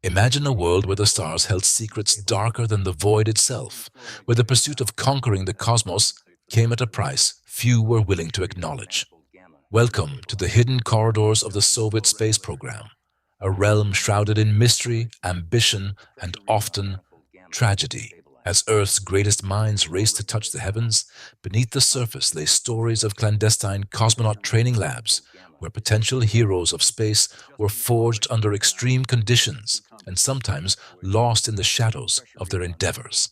Imagine a world where the stars held secrets darker than the void itself, where the pursuit of conquering the cosmos came at a price few were willing to acknowledge. Welcome to the hidden corridors of the Soviet space program, a realm shrouded in mystery, ambition, and often tragedy. As Earth's greatest minds raced to touch the heavens, beneath the surface lay stories of clandestine cosmonaut training labs, where potential heroes of space were forged under extreme conditions and sometimes lost in the shadows of their endeavors.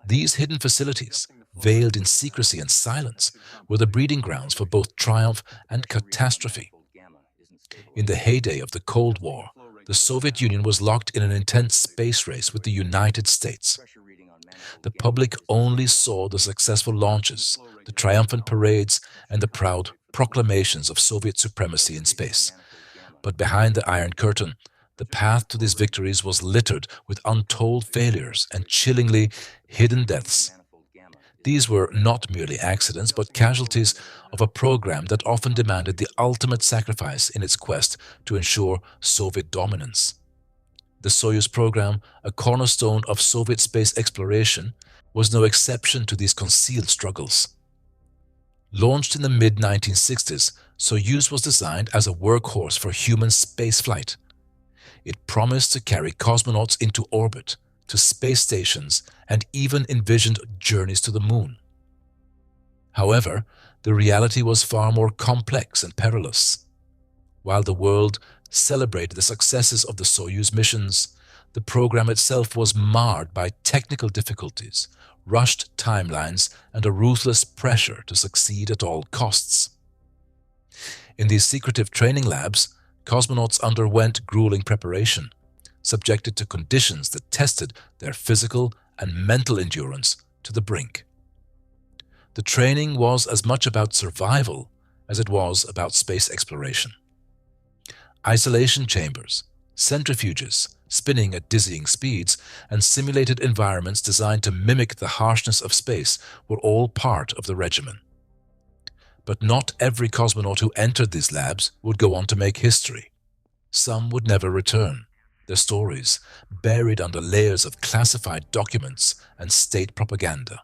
These hidden facilities, veiled in secrecy and silence, were the breeding grounds for both triumph and catastrophe. In the heyday of the Cold War, the Soviet Union was locked in an intense space race with the United States. The public only saw the successful launches, the triumphant parades, and the proud proclamations of Soviet supremacy in space. But behind the Iron Curtain, the path to these victories was littered with untold failures and chillingly hidden deaths. These were not merely accidents, but casualties of a program that often demanded the ultimate sacrifice in its quest to ensure Soviet dominance. The Soyuz program, a cornerstone of Soviet space exploration, was no exception to these concealed struggles. Launched in the mid-1960s, Soyuz was designed as a workhorse for human spaceflight. It promised to carry cosmonauts into orbit, to space stations, and even envisioned journeys to the moon. However, the reality was far more complex and perilous. While the world celebrated the successes of the Soyuz missions, the program itself was marred by technical difficulties, rushed timelines, and a ruthless pressure to succeed at all costs. In these secretive training labs, cosmonauts underwent grueling preparation, subjected to conditions that tested their physical and mental endurance to the brink. The training was as much about survival as it was about space exploration. Isolation chambers, centrifuges spinning at dizzying speeds, and simulated environments designed to mimic the harshness of space were all part of the regimen. But not every cosmonaut who entered these labs would go on to make history. Some would never return, their stories buried under layers of classified documents and state propaganda.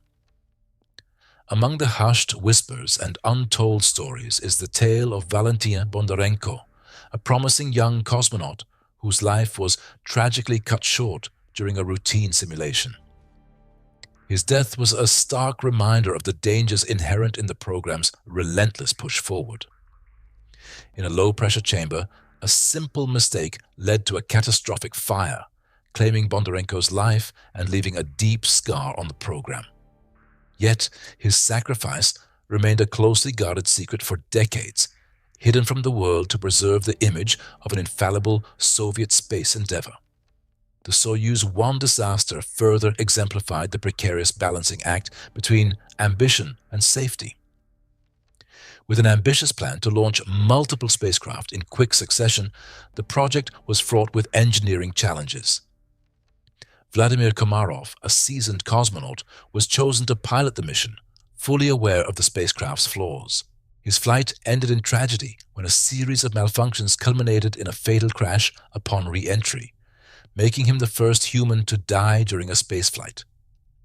Among the hushed whispers and untold stories is the tale of Valentin Bondarenko, a promising young cosmonaut whose life was tragically cut short during a routine simulation. His death was a stark reminder of the dangers inherent in the program's relentless push forward. In a low-pressure chamber, a simple mistake led to a catastrophic fire, claiming Bondarenko's life and leaving a deep scar on the program. Yet his sacrifice remained a closely guarded secret for decades, hidden from the world to preserve the image of an infallible Soviet space endeavor. The Soyuz 1 disaster further exemplified the precarious balancing act between ambition and safety. With an ambitious plan to launch multiple spacecraft in quick succession, the project was fraught with engineering challenges. Vladimir Komarov, a seasoned cosmonaut, was chosen to pilot the mission, fully aware of the spacecraft's flaws. His flight ended in tragedy when a series of malfunctions culminated in a fatal crash upon re-entry, making him the first human to die during a spaceflight.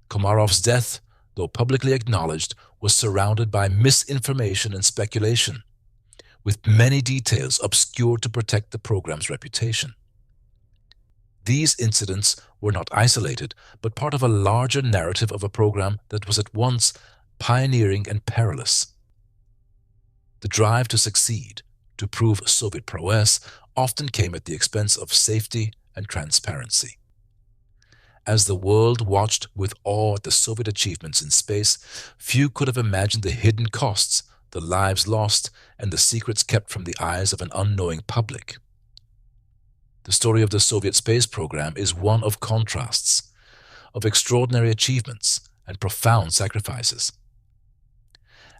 Komarov's death, though publicly acknowledged, was surrounded by misinformation and speculation, with many details obscured to protect the program's reputation. These incidents were not isolated, but part of a larger narrative of a program that was at once pioneering and perilous. The drive to succeed, to prove Soviet prowess, often came at the expense of safety and transparency. As the world watched with awe at the Soviet achievements in space, few could have imagined the hidden costs, the lives lost, and the secrets kept from the eyes of an unknowing public. The story of the Soviet space program is one of contrasts, of extraordinary achievements and profound sacrifices.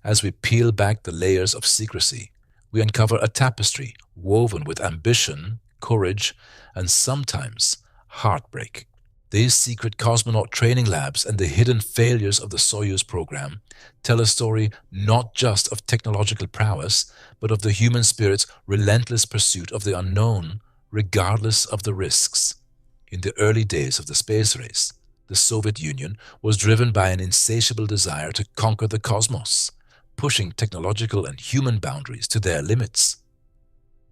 As we peel back the layers of secrecy, we uncover a tapestry woven with ambition, courage, and sometimes heartbreak. These secret cosmonaut training labs and the hidden failures of the Soyuz program tell a story not just of technological prowess, but of the human spirit's relentless pursuit of the unknown, regardless of the risks. In the early days of the space race, the Soviet Union was driven by an insatiable desire to conquer the cosmos, pushing technological and human boundaries to their limits.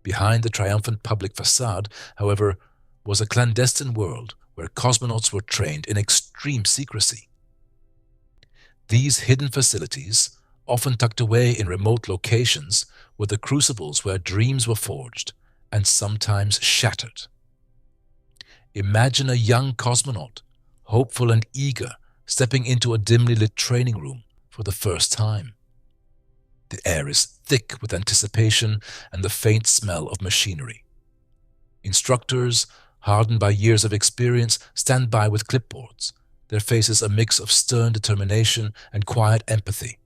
Behind the triumphant public facade, however, was a clandestine world where cosmonauts were trained in extreme secrecy. These hidden facilities, often tucked away in remote locations, were the crucibles where dreams were forged and sometimes shattered. Imagine a young cosmonaut, hopeful and eager, stepping into a dimly lit training room for the first time. The air is thick with anticipation and the faint smell of machinery. Instructors, hardened by years of experience, stand by with clipboards, their faces a mix of stern determination and quiet empathy.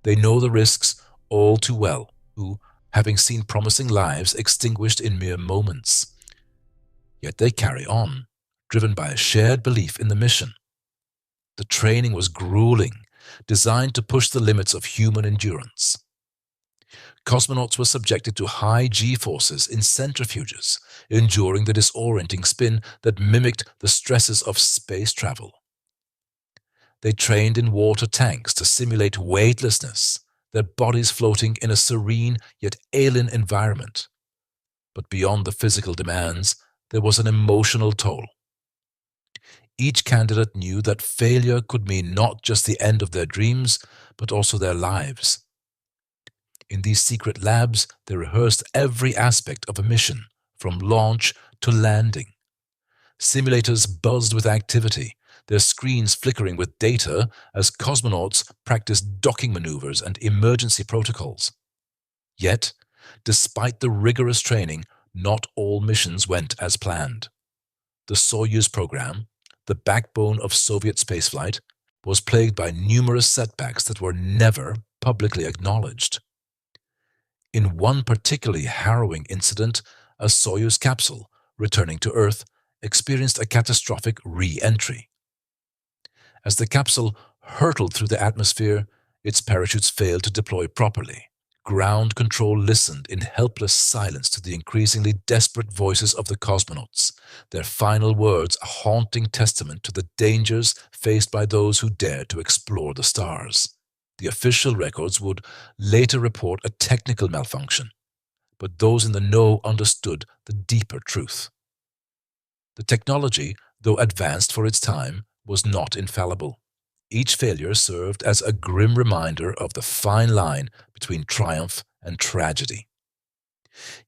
They know the risks all too well, who, having seen promising lives extinguished in mere moments. Yet they carry on, driven by a shared belief in the mission. The training was grueling, designed to push the limits of human endurance. Cosmonauts were subjected to high G-forces in centrifuges, enduring the disorienting spin that mimicked the stresses of space travel. They trained in water tanks to simulate weightlessness, their bodies floating in a serene yet alien environment. But beyond the physical demands, there was an emotional toll. Each candidate knew that failure could mean not just the end of their dreams, but also their lives. In these secret labs, they rehearsed every aspect of a mission, from launch to landing. Simulators buzzed with activity, their screens flickering with data as cosmonauts practiced docking maneuvers and emergency protocols. Yet, despite the rigorous training, not all missions went as planned. The Soyuz program, the backbone of Soviet spaceflight, was plagued by numerous setbacks that were never publicly acknowledged. In one particularly harrowing incident, a Soyuz capsule, returning to Earth, experienced a catastrophic re-entry. As the capsule hurtled through the atmosphere, its parachutes failed to deploy properly. Ground control listened in helpless silence to the increasingly desperate voices of the cosmonauts, their final words a haunting testament to the dangers faced by those who dared to explore the stars. The official records would later report a technical malfunction, but those in the know understood the deeper truth. The technology, though advanced for its time, was not infallible. Each failure served as a grim reminder of the fine line between triumph and tragedy.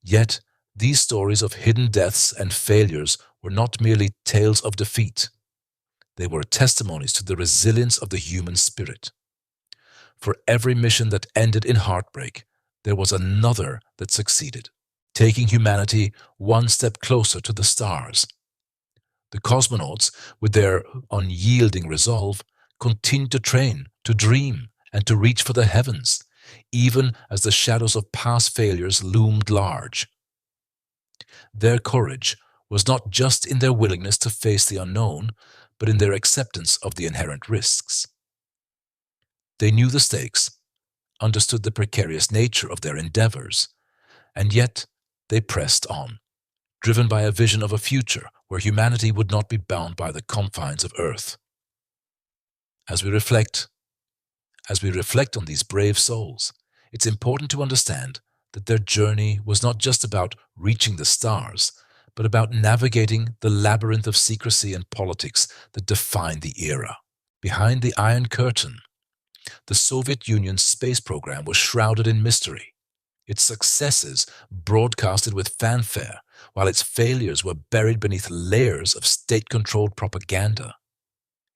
Yet, these stories of hidden deaths and failures were not merely tales of defeat. They were testimonies to the resilience of the human spirit. For every mission that ended in heartbreak, there was another that succeeded, taking humanity one step closer to the stars. The cosmonauts, with their unyielding resolve, continued to train, to dream, and to reach for the heavens, even as the shadows of past failures loomed large. Their courage was not just in their willingness to face the unknown, but in their acceptance of the inherent risks. They knew the stakes, understood the precarious nature of their endeavors, and yet they pressed on, driven by a vision of a future where humanity would not be bound by the confines of Earth. As we reflect on these brave souls, it's important to understand that their journey was not just about reaching the stars, but about navigating the labyrinth of secrecy and politics that defined the era. Behind the Iron Curtain, the Soviet Union's space program was shrouded in mystery. Its successes broadcasted with fanfare, while its failures were buried beneath layers of state-controlled propaganda.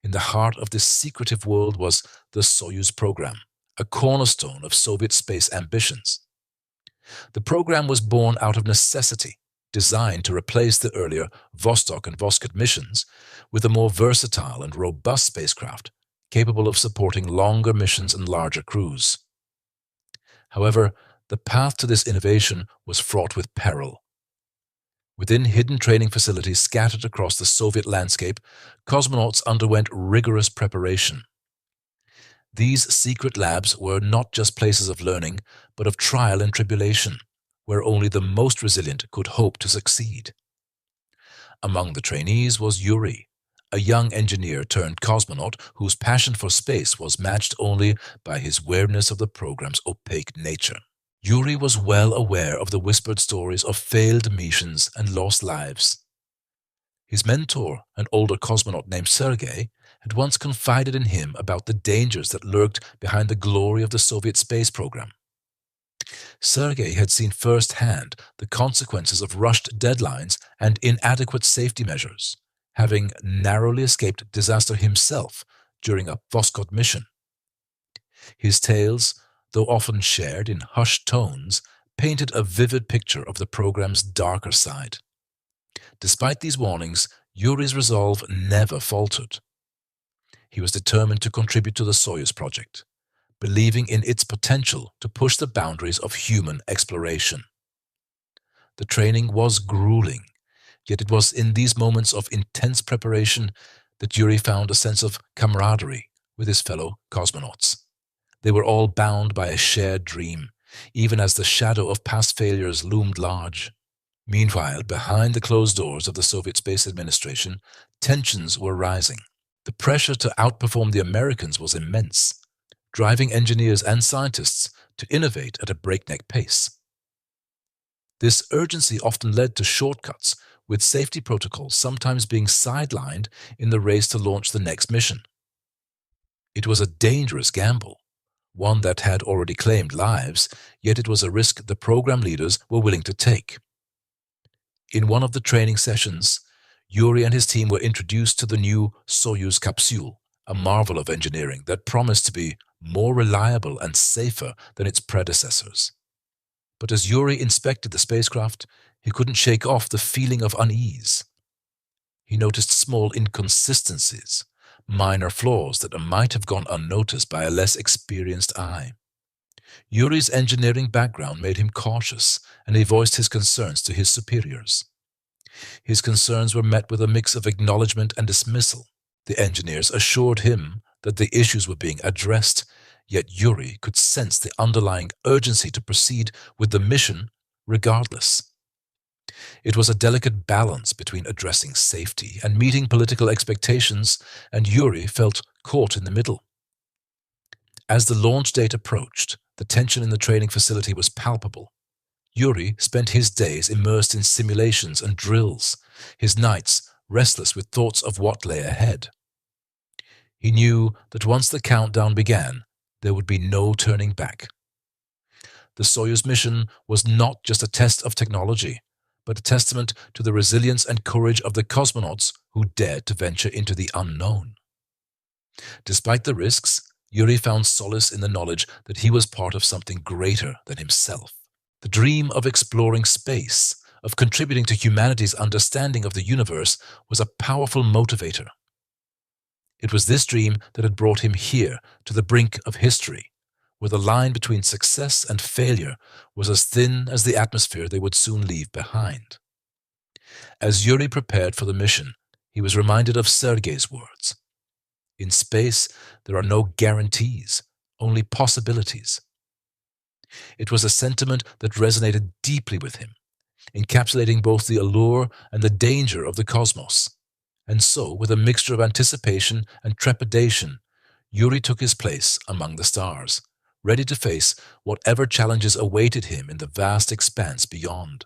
In the heart of this secretive world was the Soyuz program, a cornerstone of Soviet space ambitions. The program was born out of necessity, designed to replace the earlier Vostok and Voskhod missions with a more versatile and robust spacecraft capable of supporting longer missions and larger crews. However, the path to this innovation was fraught with peril. Within hidden training facilities scattered across the Soviet landscape, cosmonauts underwent rigorous preparation. These secret labs were not just places of learning, but of trial and tribulation, where only the most resilient could hope to succeed. Among the trainees was Yuri, a young engineer turned cosmonaut whose passion for space was matched only by his awareness of the program's opaque nature. Yuri was well aware of the whispered stories of failed missions and lost lives. His mentor, an older cosmonaut named Sergei, had once confided in him about the dangers that lurked behind the glory of the Soviet space program. Sergei had seen firsthand the consequences of rushed deadlines and inadequate safety measures, having narrowly escaped disaster himself during a Voskhod mission. His tales, though often shared in hushed tones, painted a vivid picture of the program's darker side. Despite these warnings, Yuri's resolve never faltered. He was determined to contribute to the Soyuz project, believing in its potential to push the boundaries of human exploration. The training was grueling, yet it was in these moments of intense preparation that Yuri found a sense of camaraderie with his fellow cosmonauts. They were all bound by a shared dream, even as the shadow of past failures loomed large. Meanwhile, behind the closed doors of the Soviet Space Administration, tensions were rising. The pressure to outperform the Americans was immense, driving engineers and scientists to innovate at a breakneck pace. This urgency often led to shortcuts, with safety protocols sometimes being sidelined in the race to launch the next mission. It was a dangerous gamble, one that had already claimed lives, yet it was a risk the program leaders were willing to take. In one of the training sessions, Yuri and his team were introduced to the new Soyuz capsule, a marvel of engineering that promised to be more reliable and safer than its predecessors. But as Yuri inspected the spacecraft, he couldn't shake off the feeling of unease. He noticed small inconsistencies, minor flaws that might have gone unnoticed by a less experienced eye. Yuri's engineering background made him cautious, and he voiced his concerns to his superiors. His concerns were met with a mix of acknowledgement and dismissal. The engineers assured him that the issues were being addressed, yet Yuri could sense the underlying urgency to proceed with the mission regardless. It was a delicate balance between addressing safety and meeting political expectations, and Yuri felt caught in the middle. As the launch date approached, the tension in the training facility was palpable. Yuri spent his days immersed in simulations and drills, his nights restless with thoughts of what lay ahead. He knew that once the countdown began, there would be no turning back. The Soyuz mission was not just a test of technology, but a testament to the resilience and courage of the cosmonauts who dared to venture into the unknown. Despite the risks, Yuri found solace in the knowledge that he was part of something greater than himself. The dream of exploring space, of contributing to humanity's understanding of the universe, was a powerful motivator. It was this dream that had brought him here, to the brink of history, where the line between success and failure was as thin as the atmosphere they would soon leave behind. As Yuri prepared for the mission, he was reminded of Sergei's words. In space, there are no guarantees, only possibilities. It was a sentiment that resonated deeply with him, encapsulating both the allure and the danger of the cosmos. And so, with a mixture of anticipation and trepidation, Yuri took his place among the stars, ready to face whatever challenges awaited him in the vast expanse beyond.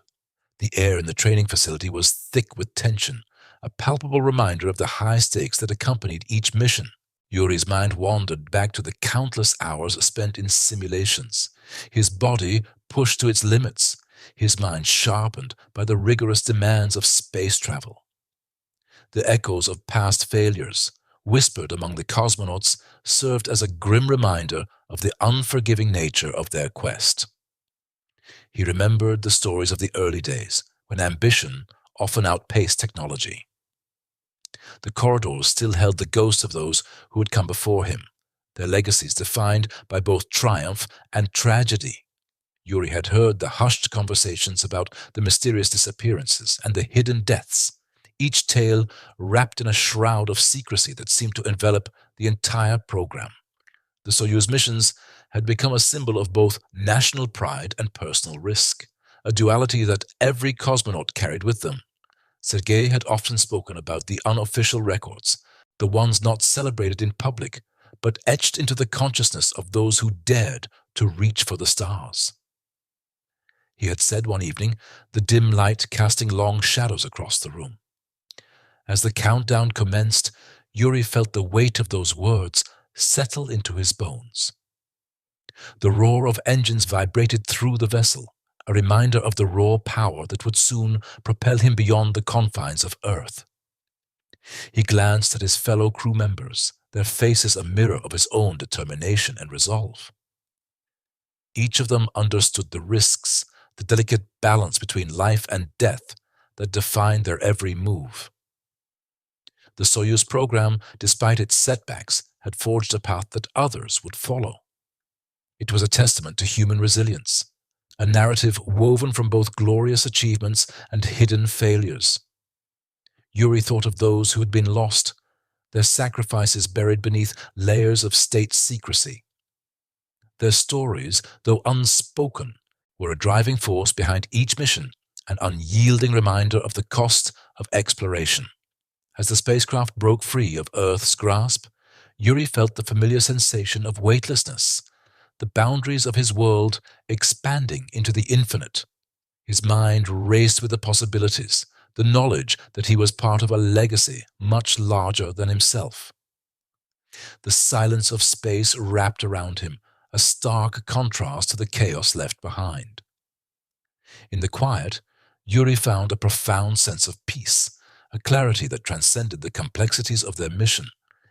The air in the training facility was thick with tension, a palpable reminder of the high stakes that accompanied each mission. Yuri's mind wandered back to the countless hours spent in simulations, his body pushed to its limits, his mind sharpened by the rigorous demands of space travel. The echoes of past failures, whispered among the cosmonauts, served as a grim reminder of the unforgiving nature of their quest. He remembered the stories of the early days, when ambition often outpaced technology. The corridors still held the ghosts of those who had come before him, their legacies defined by both triumph and tragedy. Yuri had heard the hushed conversations about the mysterious disappearances and the hidden deaths, each tale wrapped in a shroud of secrecy that seemed to envelop the entire program. The Soyuz missions had become a symbol of both national pride and personal risk, a duality that every cosmonaut carried with them. Sergei had often spoken about the unofficial records, the ones not celebrated in public, but etched into the consciousness of those who dared to reach for the stars. He had said one evening, the dim light casting long shadows across the room. As the countdown commenced, Yuri felt the weight of those words settle into his bones. The roar of engines vibrated through the vessel, a reminder of the raw power that would soon propel him beyond the confines of Earth. He glanced at his fellow crew members, their faces a mirror of his own determination and resolve. Each of them understood the risks, the delicate balance between life and death that defined their every move. The Soyuz program, despite its setbacks, had forged a path that others would follow. It was a testament to human resilience, a narrative woven from both glorious achievements and hidden failures. Yuri thought of those who had been lost, their sacrifices buried beneath layers of state secrecy. Their stories, though unspoken, were a driving force behind each mission, an unyielding reminder of the cost of exploration. As the spacecraft broke free of Earth's grasp, Yuri felt the familiar sensation of weightlessness, the boundaries of his world expanding into the infinite. His mind raced with the possibilities, the knowledge that he was part of a legacy much larger than himself. The silence of space wrapped around him, a stark contrast to the chaos left behind. In the quiet, Yuri found a profound sense of peace, a clarity that transcended the complexities of their mission.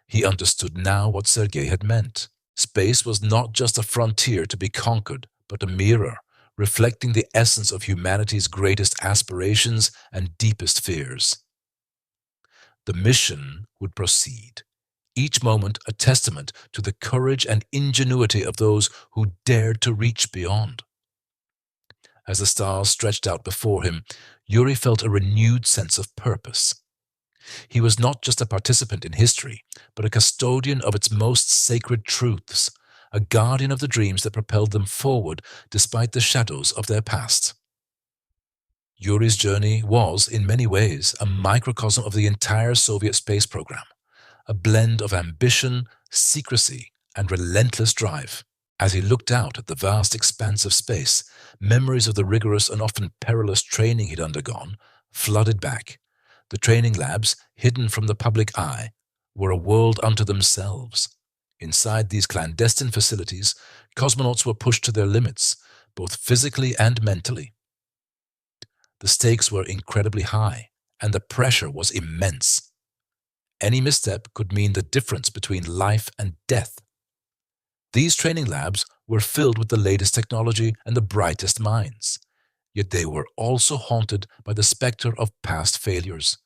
He understood now what Sergei had meant. Space was not just a frontier to be conquered, but a mirror, reflecting the essence of humanity's greatest aspirations and deepest fears. The mission would proceed, each moment a testament to the courage and ingenuity of those who dared to reach beyond. As the stars stretched out before him, Yuri felt a renewed sense of purpose. He was not just a participant in history, but a custodian of its most sacred truths, a guardian of the dreams that propelled them forward despite the shadows of their past. Yuri's journey was, in many ways, a microcosm of the entire Soviet space program, a blend of ambition, secrecy, and relentless drive. As he looked out at the vast expanse of space, memories of the rigorous and often perilous training he'd undergone flooded back. The training labs, hidden from the public eye, were a world unto themselves. Inside these clandestine facilities, cosmonauts were pushed to their limits, both physically and mentally. The stakes were incredibly high, and the pressure was immense. Any misstep could mean the difference between life and death. These training labs were filled with the latest technology and the brightest minds, yet they were also haunted by the specter of past failures.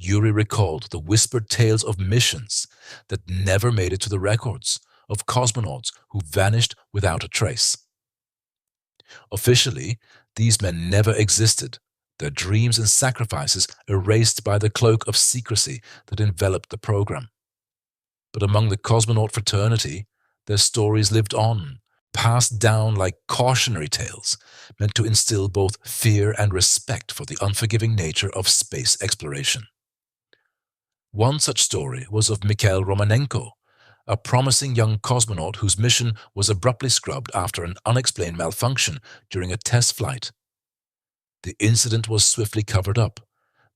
Yuri recalled the whispered tales of missions that never made it to the records, of cosmonauts who vanished without a trace. Officially, these men never existed, their dreams and sacrifices erased by the cloak of secrecy that enveloped the program. But among the cosmonaut fraternity, their stories lived on, passed down like cautionary tales, meant to instill both fear and respect for the unforgiving nature of space exploration. One such story was of Mikhail Romanenko, a promising young cosmonaut whose mission was abruptly scrubbed after an unexplained malfunction during a test flight. The incident was swiftly covered up,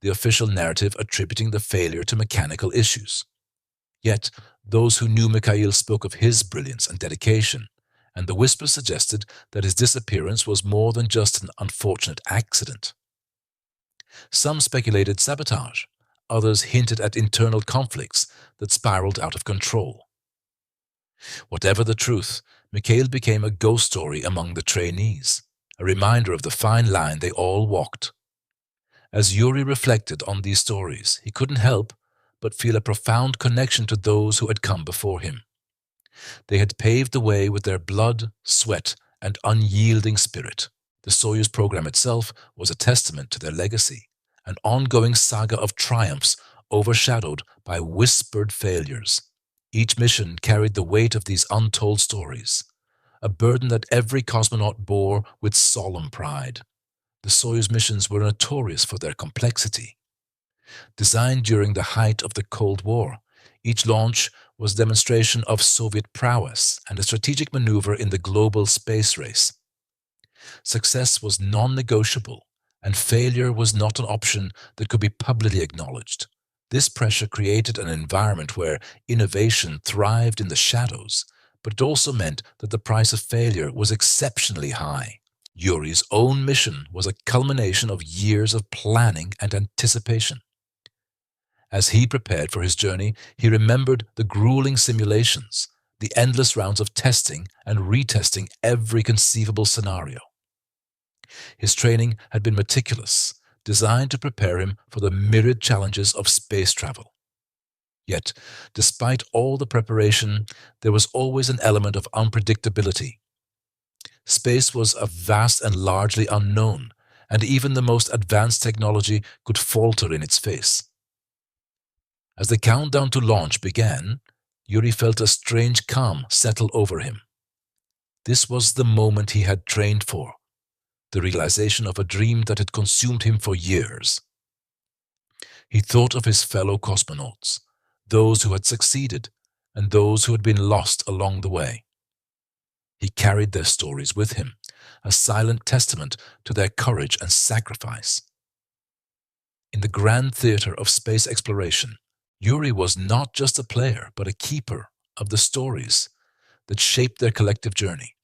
the official narrative attributing the failure to mechanical issues. Yet, those who knew Mikhail spoke of his brilliance and dedication, and the whispers suggested that his disappearance was more than just an unfortunate accident. Some speculated sabotage, others hinted at internal conflicts that spiraled out of control. Whatever the truth, Mikhail became a ghost story among the trainees, a reminder of the fine line they all walked. As Yuri reflected on these stories, he couldn't help but feel a profound connection to those who had come before him. They had paved the way with their blood, sweat, and unyielding spirit. The Soyuz program itself was a testament to their legacy, an ongoing saga of triumphs overshadowed by whispered failures. Each mission carried the weight of these untold stories, a burden that every cosmonaut bore with solemn pride. The Soyuz missions were notorious for their complexity, Designed during the height of the Cold War, each launch was a demonstration of Soviet prowess and a strategic maneuver in the global space race. Success was non-negotiable, and failure was not an option that could be publicly acknowledged. This pressure created an environment where innovation thrived in the shadows, but it also meant that the price of failure was exceptionally high. Yuri's own mission was a culmination of years of planning and anticipation. As he prepared for his journey, he remembered the grueling simulations, the endless rounds of testing and retesting every conceivable scenario. His training had been meticulous, designed to prepare him for the myriad challenges of space travel. Yet, despite all the preparation, there was always an element of unpredictability. Space was a vast and largely unknown, and even the most advanced technology could falter in its face. As the countdown to launch began, Yuri felt a strange calm settle over him. This was the moment he had trained for, the realization of a dream that had consumed him for years. He thought of his fellow cosmonauts, those who had succeeded and those who had been lost along the way. He carried their stories with him, a silent testament to their courage and sacrifice. In the grand theater of space exploration, Yuri was not just a player, but a keeper of the stories that shaped their collective journey.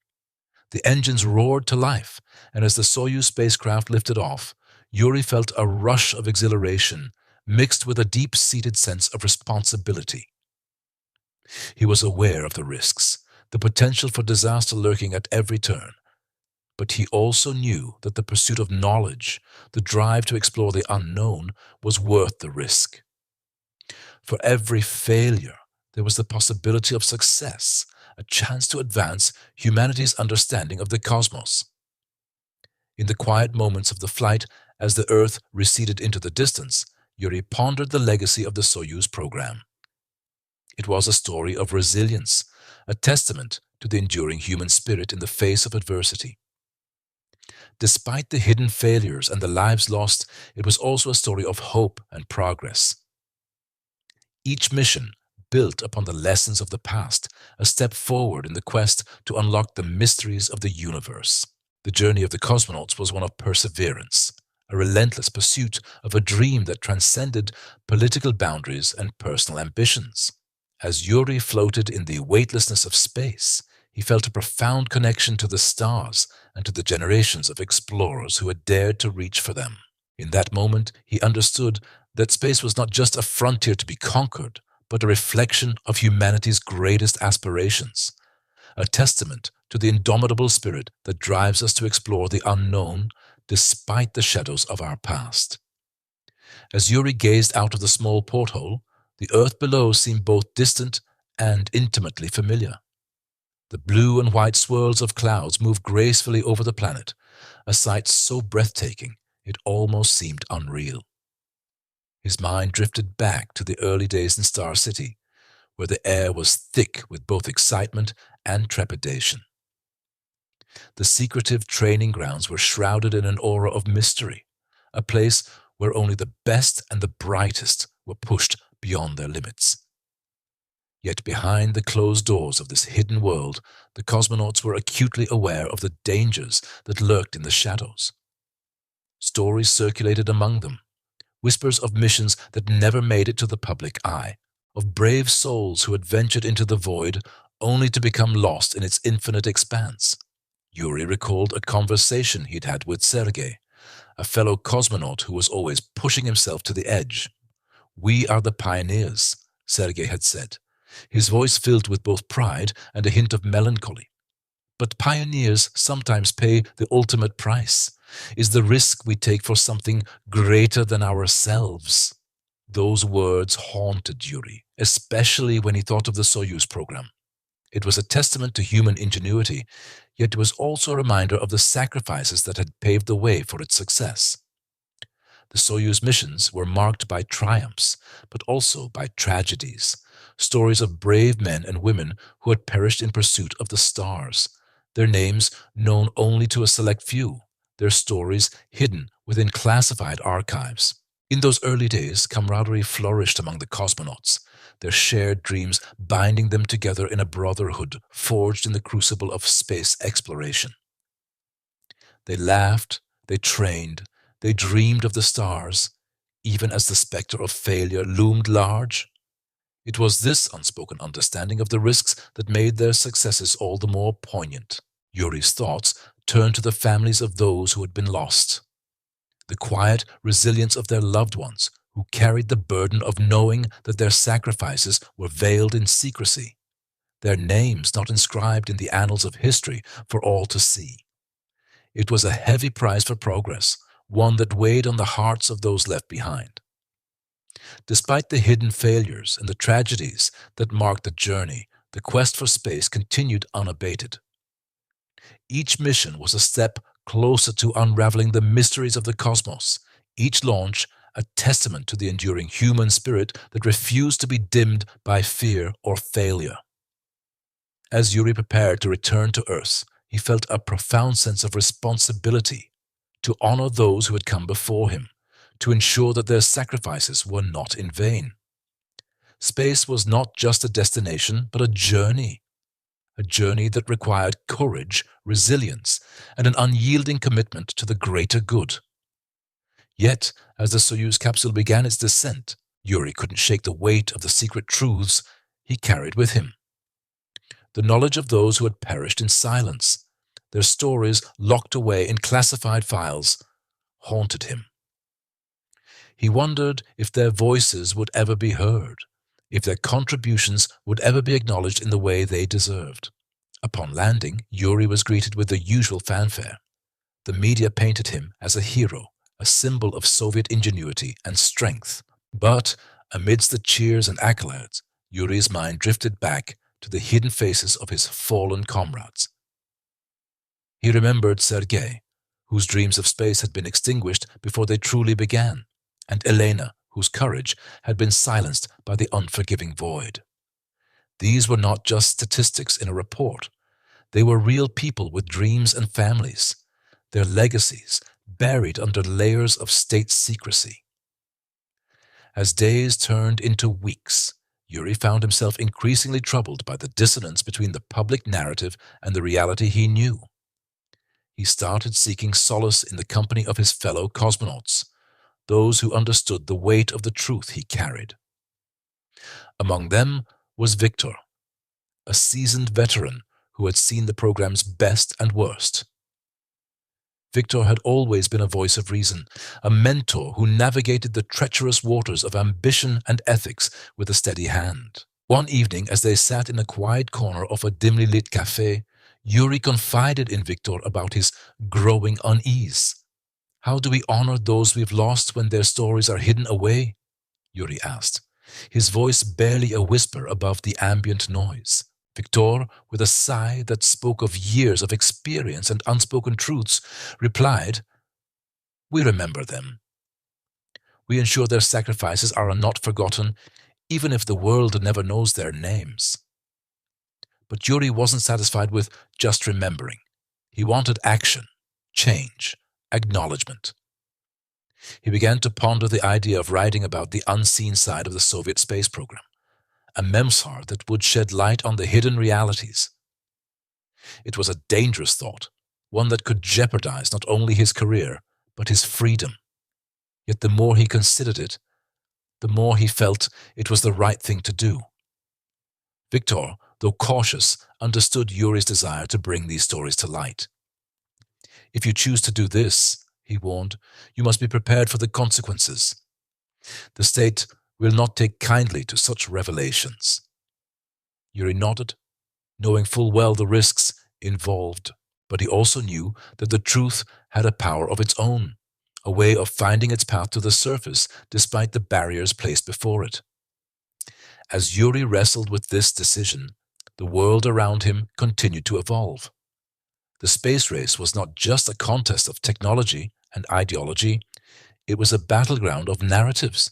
The engines roared to life, and as the Soyuz spacecraft lifted off, Yuri felt a rush of exhilaration mixed with a deep-seated sense of responsibility. He was aware of the risks, the potential for disaster lurking at every turn, but he also knew that the pursuit of knowledge, the drive to explore the unknown, was worth the risk. For every failure, there was the possibility of success, a chance to advance humanity's understanding of the cosmos. In the quiet moments of the flight, as the Earth receded into the distance, Yuri pondered the legacy of the Soyuz program. It was a story of resilience, a testament to the enduring human spirit in the face of adversity. Despite the hidden failures and the lives lost, it was also a story of hope and progress. Each mission built upon the lessons of the past, a step forward in the quest to unlock the mysteries of the universe. The journey of the cosmonauts was one of perseverance, a relentless pursuit of a dream that transcended political boundaries and personal ambitions. As Yuri floated in the weightlessness of space, he felt a profound connection to the stars and to the generations of explorers who had dared to reach for them. In that moment, he understood that space was not just a frontier to be conquered, but a reflection of humanity's greatest aspirations, a testament to the indomitable spirit that drives us to explore the unknown despite the shadows of our past. As Yuri gazed out of the small porthole, the earth below seemed both distant and intimately familiar. The blue and white swirls of clouds moved gracefully over the planet, a sight so breathtaking it almost seemed unreal. His mind drifted back to the early days in Star City, where the air was thick with both excitement and trepidation. The secretive training grounds were shrouded in an aura of mystery, a place where only the best and the brightest were pushed beyond their limits. Yet behind the closed doors of this hidden world, the cosmonauts were acutely aware of the dangers that lurked in the shadows. Stories circulated among them, whispers of missions that never made it to the public eye, of brave souls who had ventured into the void only to become lost in its infinite expanse. Yuri recalled a conversation he'd had with Sergei, a fellow cosmonaut who was always pushing himself to the edge. "We are the pioneers," Sergei had said, his voice filled with both pride and a hint of melancholy. "But pioneers sometimes pay the ultimate price, is the risk we take for something greater than ourselves." Those words haunted Yuri, especially when he thought of the Soyuz program. It was a testament to human ingenuity, yet it was also a reminder of the sacrifices that had paved the way for its success. The Soyuz missions were marked by triumphs, but also by tragedies, stories of brave men and women who had perished in pursuit of the stars, their names known only to a select few, their stories hidden within classified archives. In those early days, camaraderie flourished among the cosmonauts, their shared dreams binding them together in a brotherhood forged in the crucible of space exploration. They laughed, they trained, they dreamed of the stars, even as the specter of failure loomed large. It was this unspoken understanding of the risks that made their successes all the more poignant. Yuri's thoughts turned to the families of those who had been lost, the quiet resilience of their loved ones who carried the burden of knowing that their sacrifices were veiled in secrecy, their names not inscribed in the annals of history for all to see. It was a heavy price for progress, one that weighed on the hearts of those left behind. Despite the hidden failures and the tragedies that marked the journey, the quest for space continued unabated. Each mission was a step closer to unraveling the mysteries of the cosmos, each launch a testament to the enduring human spirit that refused to be dimmed by fear or failure. As Yuri prepared to return to Earth, he felt a profound sense of responsibility to honor those who had come before him, to ensure that their sacrifices were not in vain. Space was not just a destination, but a journey that required courage, resilience, and an unyielding commitment to the greater good. Yet, as the Soyuz capsule began its descent, Yuri couldn't shake the weight of the secret truths he carried with him. The knowledge of those who had perished in silence, their stories locked away in classified files, haunted him. He wondered if their voices would ever be heard, if their contributions would ever be acknowledged in the way they deserved. Upon landing, Yuri was greeted with the usual fanfare. The media painted him as a hero, a symbol of Soviet ingenuity and strength. But amidst the cheers and accolades, Yuri's mind drifted back to the hidden faces of his fallen comrades. He remembered Sergei, whose dreams of space had been extinguished before they truly began, and Elena, whose courage had been silenced by the unforgiving void. These were not just statistics in a report. They were real people with dreams and families, their legacies buried under layers of state secrecy. As days turned into weeks, Yuri found himself increasingly troubled by the dissonance between the public narrative and the reality he knew. He started seeking solace in the company of his fellow cosmonauts, those who understood the weight of the truth he carried. Among them was Victor, a seasoned veteran who had seen the program's best and worst. Victor had always been a voice of reason, a mentor who navigated the treacherous waters of ambition and ethics with a steady hand. One evening, as they sat in a quiet corner of a dimly lit cafe, Yuri confided in Victor about his growing unease. "How do we honor those we've lost when their stories are hidden away?" Yuri asked, his voice barely a whisper above the ambient noise. Victor, with a sigh that spoke of years of experience and unspoken truths, replied, "We remember them. We ensure their sacrifices are not forgotten, even if the world never knows their names." But Yuri wasn't satisfied with just remembering. He wanted action, change, acknowledgement. He began to ponder the idea of writing about the unseen side of the Soviet space program, a memoir that would shed light on the hidden realities. It was a dangerous thought, one that could jeopardize not only his career, but his freedom. Yet the more he considered it, the more he felt it was the right thing to do. Victor, though cautious, understood Yuri's desire to bring these stories to light. "If you choose to do this," he warned, "you must be prepared for the consequences. The state will not take kindly to such revelations." Yuri nodded, knowing full well the risks involved, but he also knew that the truth had a power of its own, a way of finding its path to the surface despite the barriers placed before it. As Yuri wrestled with this decision, the world around him continued to evolve. The space race was not just a contest of technology and ideology, it was a battleground of narratives.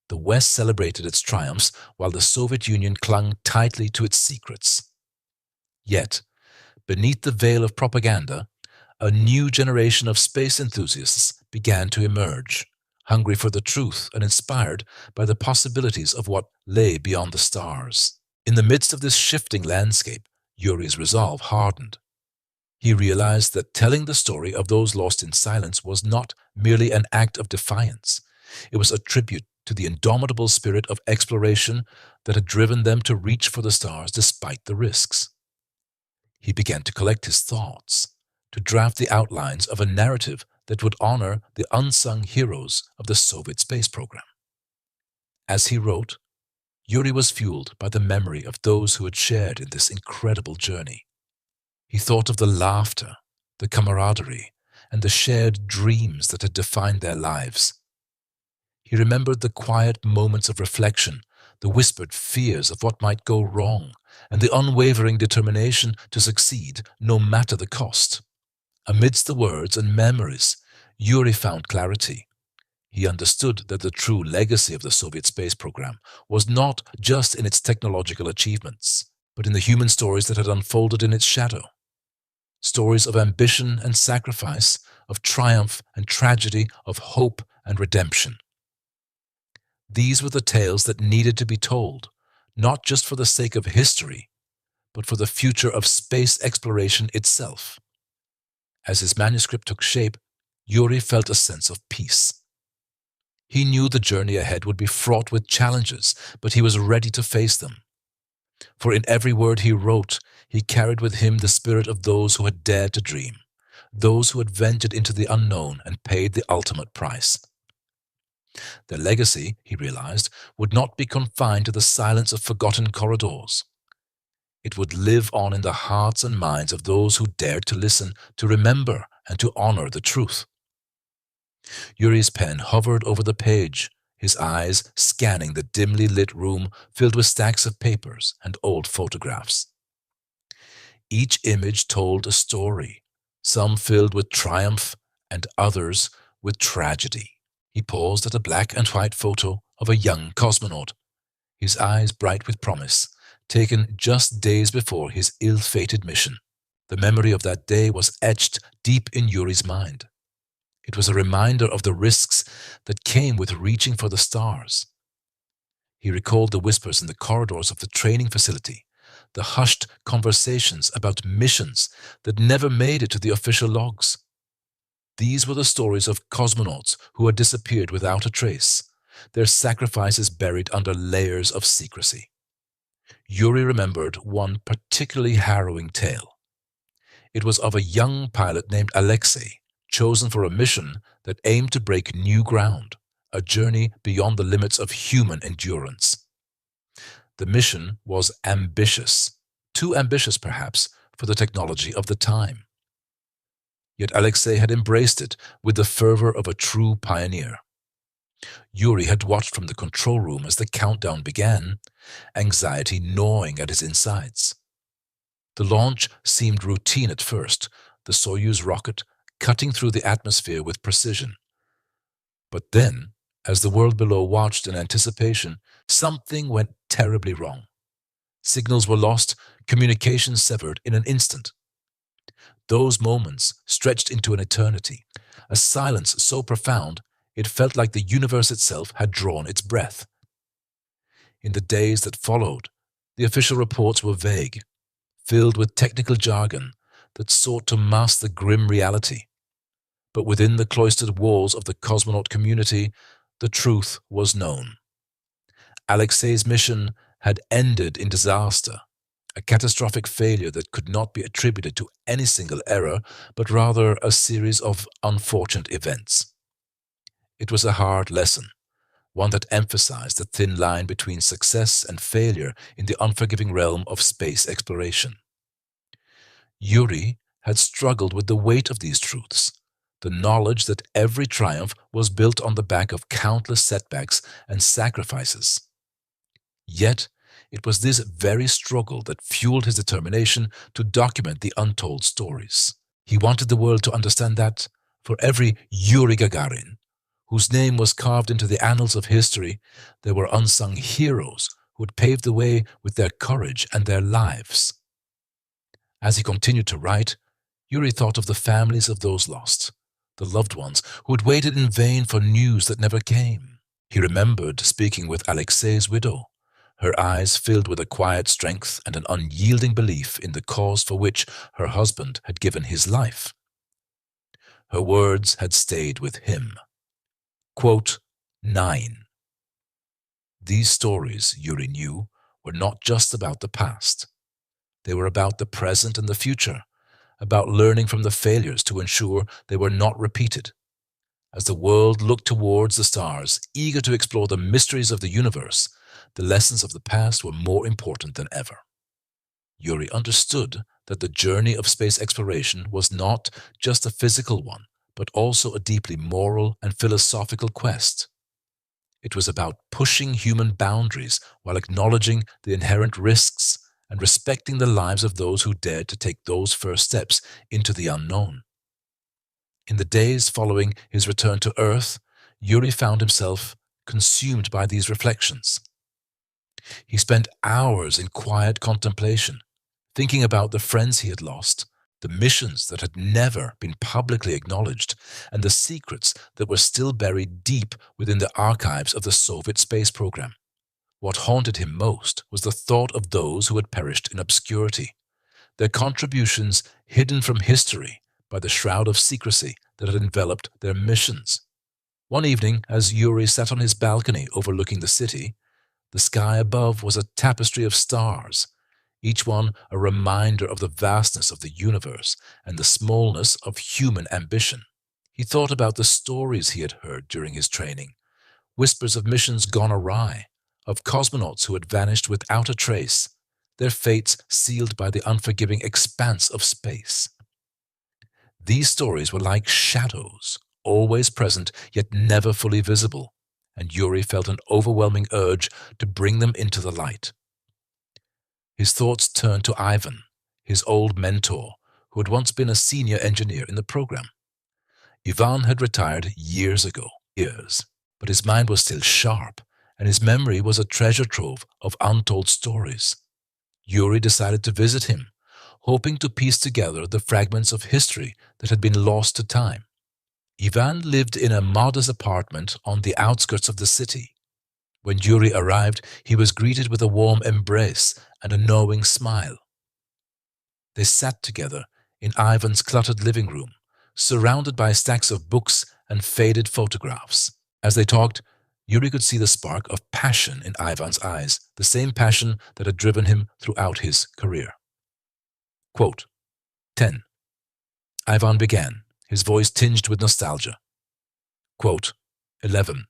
The West celebrated its triumphs while the Soviet Union clung tightly to its secrets. Yet, beneath the veil of propaganda, a new generation of space enthusiasts began to emerge, hungry for the truth and inspired by the possibilities of what lay beyond the stars. In the midst of this shifting landscape, Yuri's resolve hardened. He realized that telling the story of those lost in silence was not merely an act of defiance. It was a tribute to the indomitable spirit of exploration that had driven them to reach for the stars despite the risks. He began to collect his thoughts, to draft the outlines of a narrative that would honor the unsung heroes of the Soviet space program. As he wrote, Yuri was fueled by the memory of those who had shared in this incredible journey. He thought of the laughter, the camaraderie, and the shared dreams that had defined their lives. He remembered the quiet moments of reflection, the whispered fears of what might go wrong, and the unwavering determination to succeed no matter the cost. Amidst the words and memories, Yuri found clarity. He understood that the true legacy of the Soviet space program was not just in its technological achievements, but in the human stories that had unfolded in its shadow. Stories of ambition and sacrifice, of triumph and tragedy, of hope and redemption. These were the tales that needed to be told, not just for the sake of history, but for the future of space exploration itself. As his manuscript took shape, Yuri felt a sense of peace. He knew the journey ahead would be fraught with challenges, but he was ready to face them. For in every word he wrote, he carried with him the spirit of those who had dared to dream, those who had ventured into the unknown and paid the ultimate price. Their legacy, he realized, would not be confined to the silence of forgotten corridors. It would live on in the hearts and minds of those who dared to listen, to remember, and to honor the truth. Yuri's pen hovered over the page, his eyes scanning the dimly lit room filled with stacks of papers and old photographs. Each image told a story, some filled with triumph and others with tragedy. He paused at a black and white photo of a young cosmonaut, his eyes bright with promise, taken just days before his ill-fated mission. The memory of that day was etched deep in Yuri's mind. It was a reminder of the risks that came with reaching for the stars. He recalled the whispers in the corridors of the training facility, the hushed conversations about missions that never made it to the official logs. These were the stories of cosmonauts who had disappeared without a trace, their sacrifices buried under layers of secrecy. Yuri remembered one particularly harrowing tale. It was of a young pilot named Alexei, chosen for a mission that aimed to break new ground, a journey beyond the limits of human endurance. The mission was ambitious, too ambitious perhaps for the technology of the time. Yet Alexei had embraced it with the fervor of a true pioneer. Yuri had watched from the control room as the countdown began, anxiety gnawing at his insides. The launch seemed routine at first, the Soyuz rocket cutting through the atmosphere with precision. But then, as the world below watched in anticipation, something went terribly wrong. Signals were lost, communications severed in an instant. Those moments stretched into an eternity, a silence so profound it felt like the universe itself had drawn its breath. In the days that followed, the official reports were vague, filled with technical jargon that sought to mask the grim reality. But within the cloistered walls of the cosmonaut community, the truth was known. Alexei's mission had ended in disaster, a catastrophic failure that could not be attributed to any single error, but rather a series of unfortunate events. It was a hard lesson, one that emphasized the thin line between success and failure in the unforgiving realm of space exploration. Yuri had struggled with the weight of these truths, the knowledge that every triumph was built on the back of countless setbacks and sacrifices. Yet, it was this very struggle that fueled his determination to document the untold stories. He wanted the world to understand that, for every Yuri Gagarin, whose name was carved into the annals of history, there were unsung heroes who had paved the way with their courage and their lives. As he continued to write, Yuri thought of the families of those lost, the loved ones who had waited in vain for news that never came. He remembered speaking with Alexei's widow, her eyes filled with a quiet strength and an unyielding belief in the cause for which her husband had given his life. Her words had stayed with him. Quote 9. These stories, Yuri knew, were not just about the past. They were about the present and the future, about learning from the failures to ensure they were not repeated. As the world looked towards the stars, eager to explore the mysteries of the universe, the lessons of the past were more important than ever. Yuri understood that the journey of space exploration was not just a physical one, but also a deeply moral and philosophical quest. It was about pushing human boundaries while acknowledging the inherent risks and respecting the lives of those who dared to take those first steps into the unknown. In the days following his return to Earth, Yuri found himself consumed by these reflections. He spent hours in quiet contemplation, thinking about the friends he had lost, the missions that had never been publicly acknowledged, and the secrets that were still buried deep within the archives of the Soviet space program. What haunted him most was the thought of those who had perished in obscurity, their contributions hidden from history by the shroud of secrecy that had enveloped their missions. One evening, as Yuri sat on his balcony overlooking the city, the sky above was a tapestry of stars, each one a reminder of the vastness of the universe and the smallness of human ambition. He thought about the stories he had heard during his training, whispers of missions gone awry, of cosmonauts who had vanished without a trace, their fates sealed by the unforgiving expanse of space. These stories were like shadows, always present yet never fully visible, and Yuri felt an overwhelming urge to bring them into the light. His thoughts turned to Ivan, his old mentor, who had once been a senior engineer in the program. Ivan had retired years ago, but his mind was still sharp, and his memory was a treasure trove of untold stories. Yuri decided to visit him, hoping to piece together the fragments of history that had been lost to time. Ivan lived in a modest apartment on the outskirts of the city. When Yuri arrived, he was greeted with a warm embrace and a knowing smile. They sat together in Ivan's cluttered living room, surrounded by stacks of books and faded photographs. As they talked, Yuri could see the spark of passion in Ivan's eyes, the same passion that had driven him throughout his career. Quote 10. Ivan began, his voice tinged with nostalgia. Quote 11.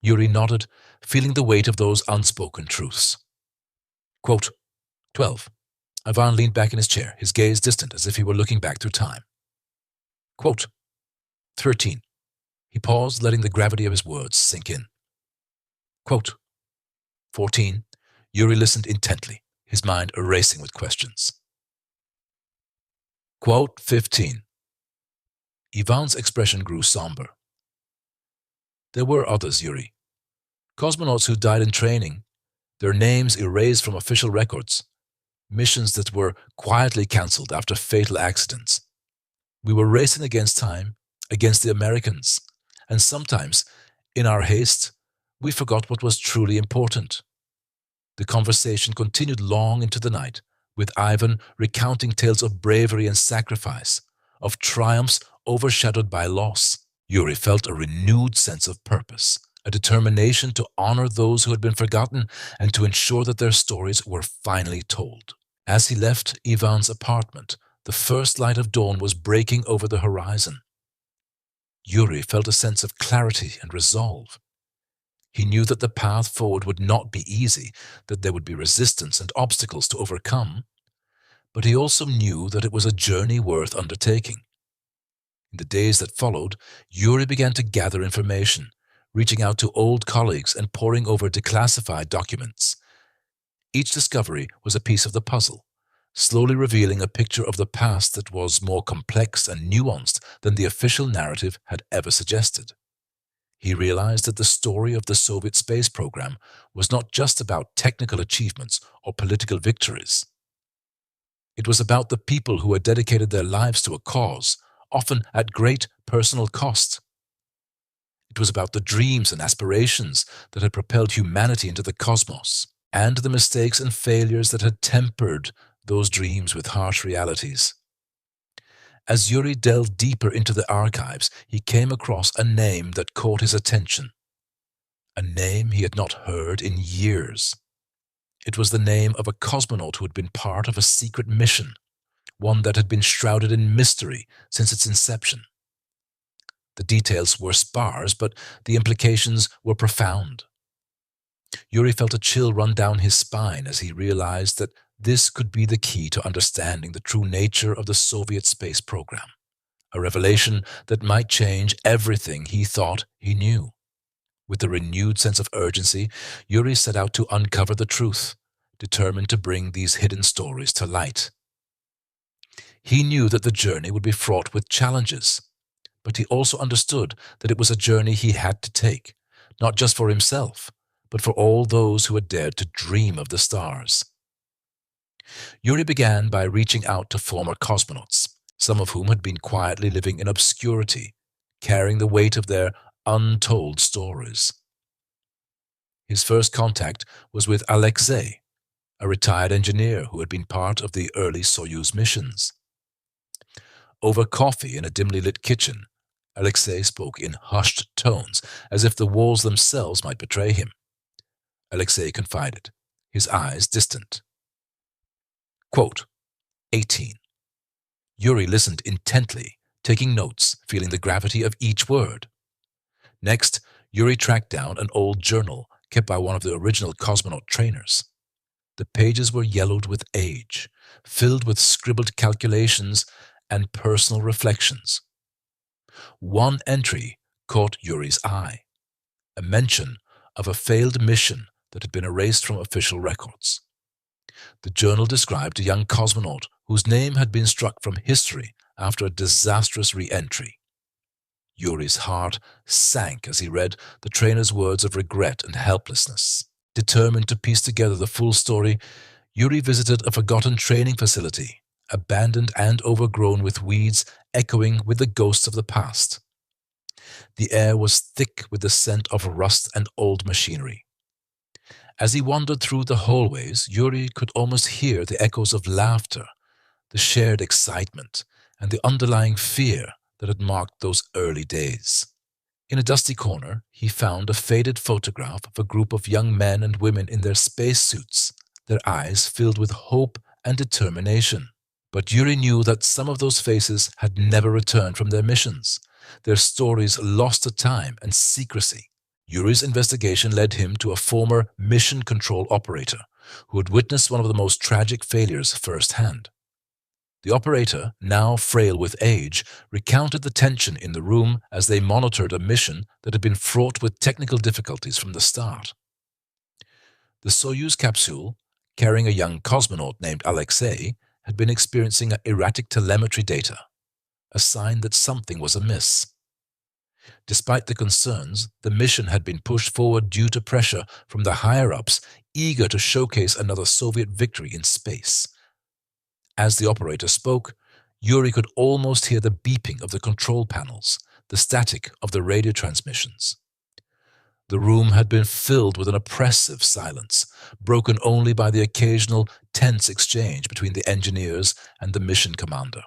Yuri nodded, feeling the weight of those unspoken truths. Quote 12. Ivan leaned back in his chair, his gaze distant as if he were looking back through time. Quote 13. He paused, letting the gravity of his words sink in. Quote 14. Yuri listened intently, his mind erasing with questions. Quote 15. Ivan's expression grew somber. There were others, Yuri. Cosmonauts who died in training, their names erased from official records, missions that were quietly cancelled after fatal accidents. We were racing against time, against the Americans, and sometimes, in our haste, we forgot what was truly important. The conversation continued long into the night, with Ivan recounting tales of bravery and sacrifice, of triumphs overshadowed by loss. Yuri felt a renewed sense of purpose, a determination to honor those who had been forgotten and to ensure that their stories were finally told. As he left Ivan's apartment, the first light of dawn was breaking over the horizon. Yuri felt a sense of clarity and resolve. He knew that the path forward would not be easy, that there would be resistance and obstacles to overcome, but he also knew that it was a journey worth undertaking. In the days that followed, Yuri began to gather information, reaching out to old colleagues and poring over declassified documents. Each discovery was a piece of the puzzle, slowly revealing a picture of the past that was more complex and nuanced than the official narrative had ever suggested. He realized that the story of the Soviet space program was not just about technical achievements or political victories. It was about the people who had dedicated their lives to a cause, often at great personal cost. It was about the dreams and aspirations that had propelled humanity into the cosmos, and the mistakes and failures that had tempered those dreams with harsh realities. As Yuri delved deeper into the archives, he came across a name that caught his attention. A name he had not heard in years. It was the name of a cosmonaut who had been part of a secret mission, one that had been shrouded in mystery since its inception. The details were sparse, but the implications were profound. Yuri felt a chill run down his spine as he realized that this could be the key to understanding the true nature of the Soviet space program, a revelation that might change everything he thought he knew. With a renewed sense of urgency, Yuri set out to uncover the truth, determined to bring these hidden stories to light. He knew that the journey would be fraught with challenges, but he also understood that it was a journey he had to take, not just for himself, but for all those who had dared to dream of the stars. Yuri began by reaching out to former cosmonauts, some of whom had been quietly living in obscurity, carrying the weight of their untold stories. His first contact was with Alexei, a retired engineer who had been part of the early Soyuz missions. Over coffee in a dimly lit kitchen, Alexei spoke in hushed tones, as if the walls themselves might betray him. Alexei confided, his eyes distant. Quote, 18. Yuri listened intently, taking notes, feeling the gravity of each word. Next, Yuri tracked down an old journal kept by one of the original cosmonaut trainers. The pages were yellowed with age, filled with scribbled calculations and personal reflections. One entry caught Yuri's eye, a mention of a failed mission that had been erased from official records. The journal described a young cosmonaut whose name had been struck from history after a disastrous re-entry. Yuri's heart sank as he read the trainer's words of regret and helplessness. Determined to piece together the full story, Yuri visited a forgotten training facility, abandoned and overgrown with weeds echoing with the ghosts of the past. The air was thick with the scent of rust and old machinery. As he wandered through the hallways, Yuri could almost hear the echoes of laughter, the shared excitement, and the underlying fear that had marked those early days. In a dusty corner, he found a faded photograph of a group of young men and women in their spacesuits, their eyes filled with hope and determination. But Yuri knew that some of those faces had never returned from their missions, their stories lost to time and secrecy. Yuri's investigation led him to a former mission control operator who had witnessed one of the most tragic failures firsthand. The operator, now frail with age, recounted the tension in the room as they monitored a mission that had been fraught with technical difficulties from the start. The Soyuz capsule, carrying a young cosmonaut named Alexei, had been experiencing erratic telemetry data, a sign that something was amiss. Despite the concerns, the mission had been pushed forward due to pressure from the higher-ups eager to showcase another Soviet victory in space. As the operator spoke, Yuri could almost hear the beeping of the control panels, the static of the radio transmissions. The room had been filled with an oppressive silence, broken only by the occasional tense exchange between the engineers and the mission commander.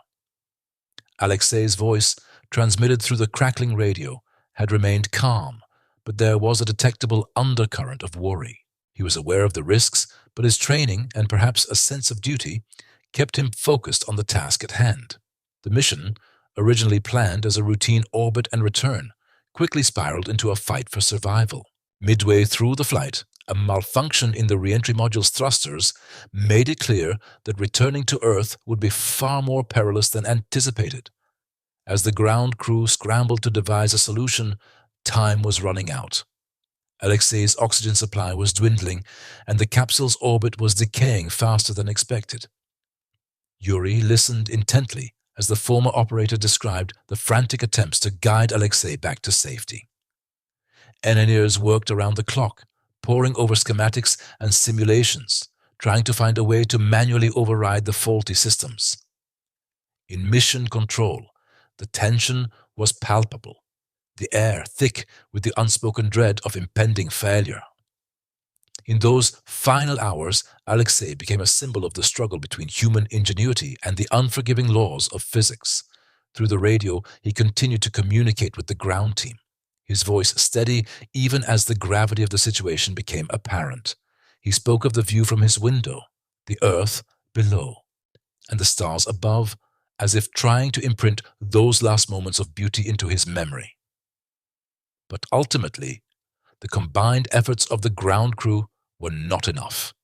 Alexei's voice, transmitted through the crackling radio, had remained calm, but there was a detectable undercurrent of worry. He was aware of the risks, but his training and perhaps a sense of duty kept him focused on the task at hand. The mission, originally planned as a routine orbit and return, quickly spiraled into a fight for survival. Midway through the flight, a malfunction in the re-entry module's thrusters made it clear that returning to Earth would be far more perilous than anticipated. As the ground crew scrambled to devise a solution, time was running out. Alexei's oxygen supply was dwindling, and the capsule's orbit was decaying faster than expected. Yuri listened intently as the former operator described the frantic attempts to guide Alexei back to safety. Engineers worked around the clock, poring over schematics and simulations, trying to find a way to manually override the faulty systems. In mission control, The tension was palpable, the air thick with the unspoken dread of impending failure. In those final hours, Alexei became a symbol of the struggle between human ingenuity and the unforgiving laws of physics. Through the radio, he continued to communicate with the ground team, his voice steady even as the gravity of the situation became apparent. He spoke of the view from his window, the earth below, and the stars above, as if trying to imprint those last moments of beauty into his memory. But ultimately, the combined efforts of the ground crew were not enough.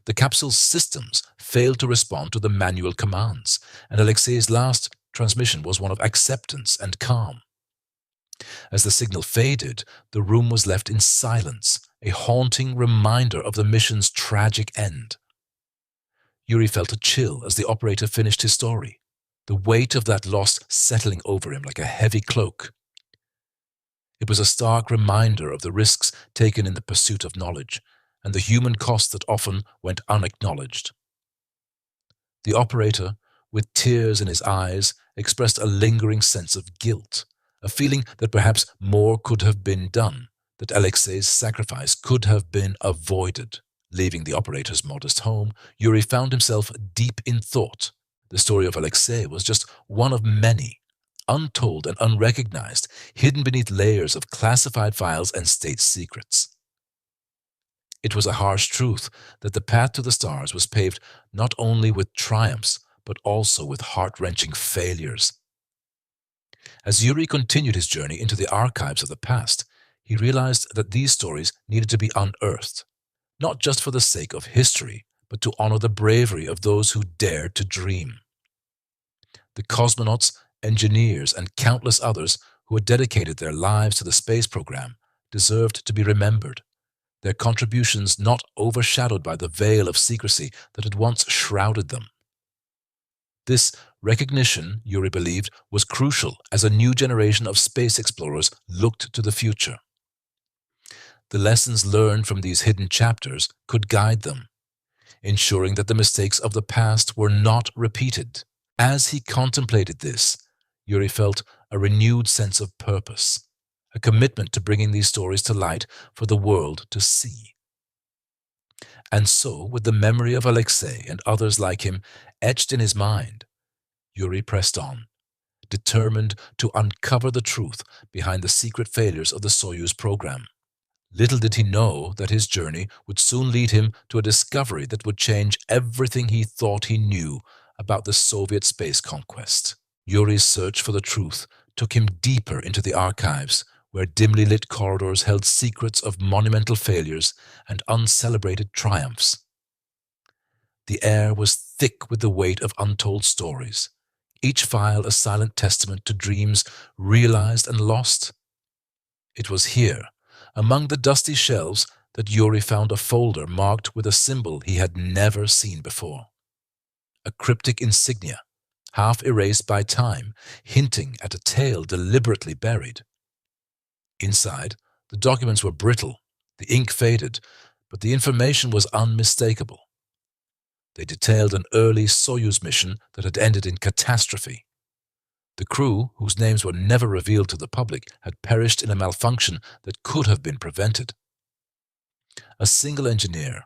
The capsule's systems failed to respond to the manual commands, and Alexei's last transmission was one of acceptance and calm. As the signal faded, the room was left in silence, a haunting reminder of the mission's tragic end. Yuri felt a chill as the operator finished his story, the weight of that loss settling over him like a heavy cloak. It was a stark reminder of the risks taken in the pursuit of knowledge, and the human cost that often went unacknowledged. The operator, with tears in his eyes, expressed a lingering sense of guilt, a feeling that perhaps more could have been done, that Alexei's sacrifice could have been avoided. Leaving the operator's modest home, Yuri found himself deep in thought. The story of Alexei was just one of many, untold and unrecognized, hidden beneath layers of classified files and state secrets. It was a harsh truth that the path to the stars was paved not only with triumphs, but also with heart-wrenching failures. As Yuri continued his journey into the archives of the past, he realized that these stories needed to be unearthed, not just for the sake of history, but to honor the bravery of those who dared to dream. The cosmonauts, engineers, and countless others who had dedicated their lives to the space program deserved to be remembered, their contributions not overshadowed by the veil of secrecy that had once shrouded them. This recognition, Yuri believed, was crucial as a new generation of space explorers looked to the future. The lessons learned from these hidden chapters could guide them, ensuring that the mistakes of the past were not repeated. As he contemplated this, Yuri felt a renewed sense of purpose, a commitment to bringing these stories to light for the world to see. And so, with the memory of Alexei and others like him etched in his mind, Yuri pressed on, determined to uncover the truth behind the secret failures of the Soyuz program. Little did he know that his journey would soon lead him to a discovery that would change everything he thought he knew about the Soviet space conquest. Yuri's search for the truth took him deeper into the archives, where dimly lit corridors held secrets of monumental failures and uncelebrated triumphs. The air was thick with the weight of untold stories, each file a silent testament to dreams realized and lost. It was here, among the dusty shelves, that Yuri found a folder marked with a symbol he had never seen before. A cryptic insignia, half erased by time, hinting at a tale deliberately buried. Inside, the documents were brittle, the ink faded, but the information was unmistakable. They detailed an early Soyuz mission that had ended in catastrophe. The crew, whose names were never revealed to the public, had perished in a malfunction that could have been prevented. A single engineer,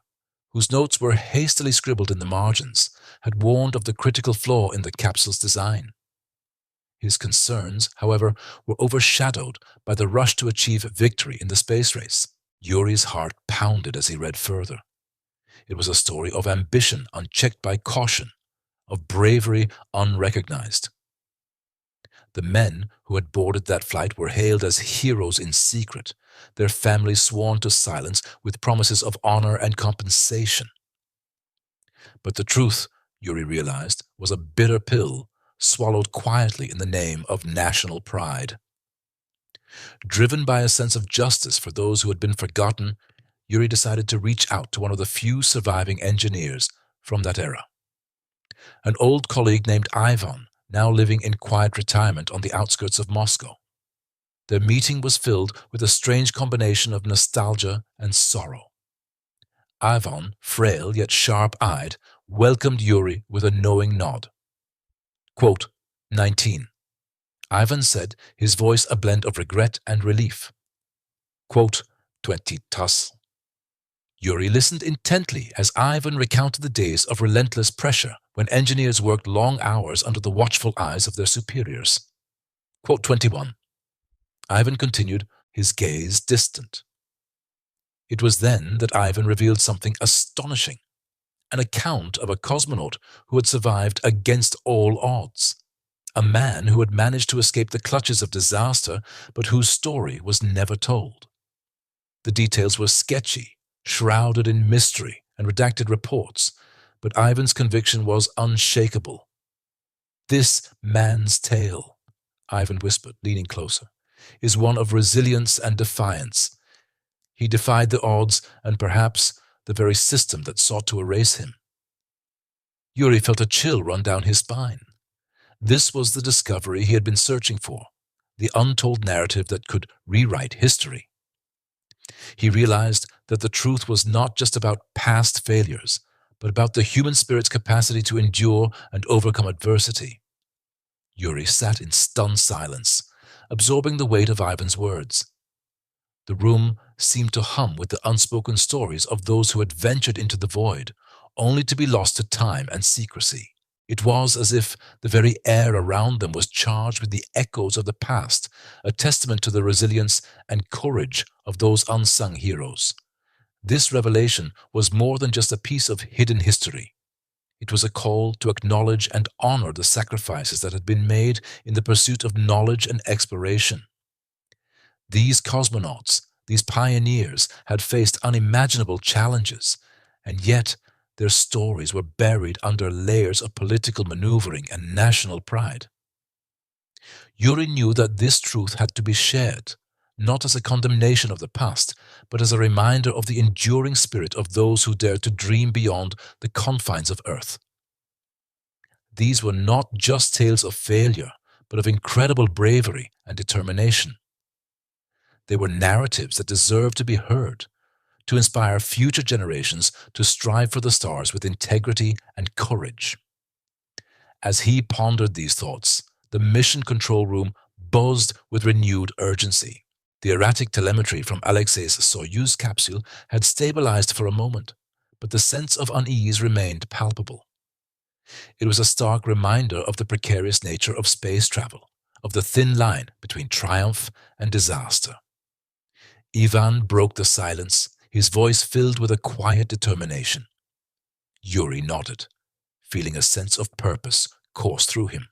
whose notes were hastily scribbled in the margins, had warned of the critical flaw in the capsule's design. His concerns, however, were overshadowed by the rush to achieve victory in the space race. Yuri's heart pounded as he read further. It was a story of ambition unchecked by caution, of bravery unrecognized. The men who had boarded that flight were hailed as heroes in secret, their families sworn to silence with promises of honor and compensation. But the truth, Yuri realized, was a bitter pill swallowed quietly in the name of national pride. Driven by a sense of justice for those who had been forgotten, Yuri decided to reach out to one of the few surviving engineers from that era. An old colleague named Ivan, now living in quiet retirement on the outskirts of Moscow. Their meeting was filled with a strange combination of nostalgia and sorrow. Ivan, frail yet sharp-eyed, welcomed Yuri with a knowing nod. Quote, 19. Ivan said, his voice a blend of regret and relief. Quote, 20 tas. Yuri listened intently as Ivan recounted the days of relentless pressure when engineers worked long hours under the watchful eyes of their superiors. Quote 21. Ivan continued, his gaze distant. It was then that Ivan revealed something astonishing, an account of a cosmonaut who had survived against all odds, a man who had managed to escape the clutches of disaster but whose story was never told. The details were sketchy, shrouded in mystery and redacted reports, but Ivan's conviction was unshakable. This man's tale, Ivan whispered, leaning closer, is one of resilience and defiance. He defied the odds and perhaps the very system that sought to erase him. Yuri felt a chill run down his spine. This was the discovery he had been searching for, the untold narrative that could rewrite history. He realized that the truth was not just about past failures, but about the human spirit's capacity to endure and overcome adversity. Yuri sat in stunned silence, absorbing the weight of Ivan's words. The room seemed to hum with the unspoken stories of those who had ventured into the void, only to be lost to time and secrecy. It was as if the very air around them was charged with the echoes of the past, a testament to the resilience and courage of those unsung heroes. This revelation was more than just a piece of hidden history. It was a call to acknowledge and honor the sacrifices that had been made in the pursuit of knowledge and exploration. These cosmonauts, these pioneers, had faced unimaginable challenges, and yet their stories were buried under layers of political maneuvering and national pride. Yuri knew that this truth had to be shared, not as a condemnation of the past, but as a reminder of the enduring spirit of those who dared to dream beyond the confines of Earth. These were not just tales of failure, but of incredible bravery and determination. They were narratives that deserved to be heard, to inspire future generations to strive for the stars with integrity and courage. As he pondered these thoughts, the mission control room buzzed with renewed urgency. The erratic telemetry from Alexei's Soyuz capsule had stabilized for a moment, but the sense of unease remained palpable. It was a stark reminder of the precarious nature of space travel, of the thin line between triumph and disaster. Ivan broke the silence, his voice filled with a quiet determination. Yuri nodded, feeling a sense of purpose course through him.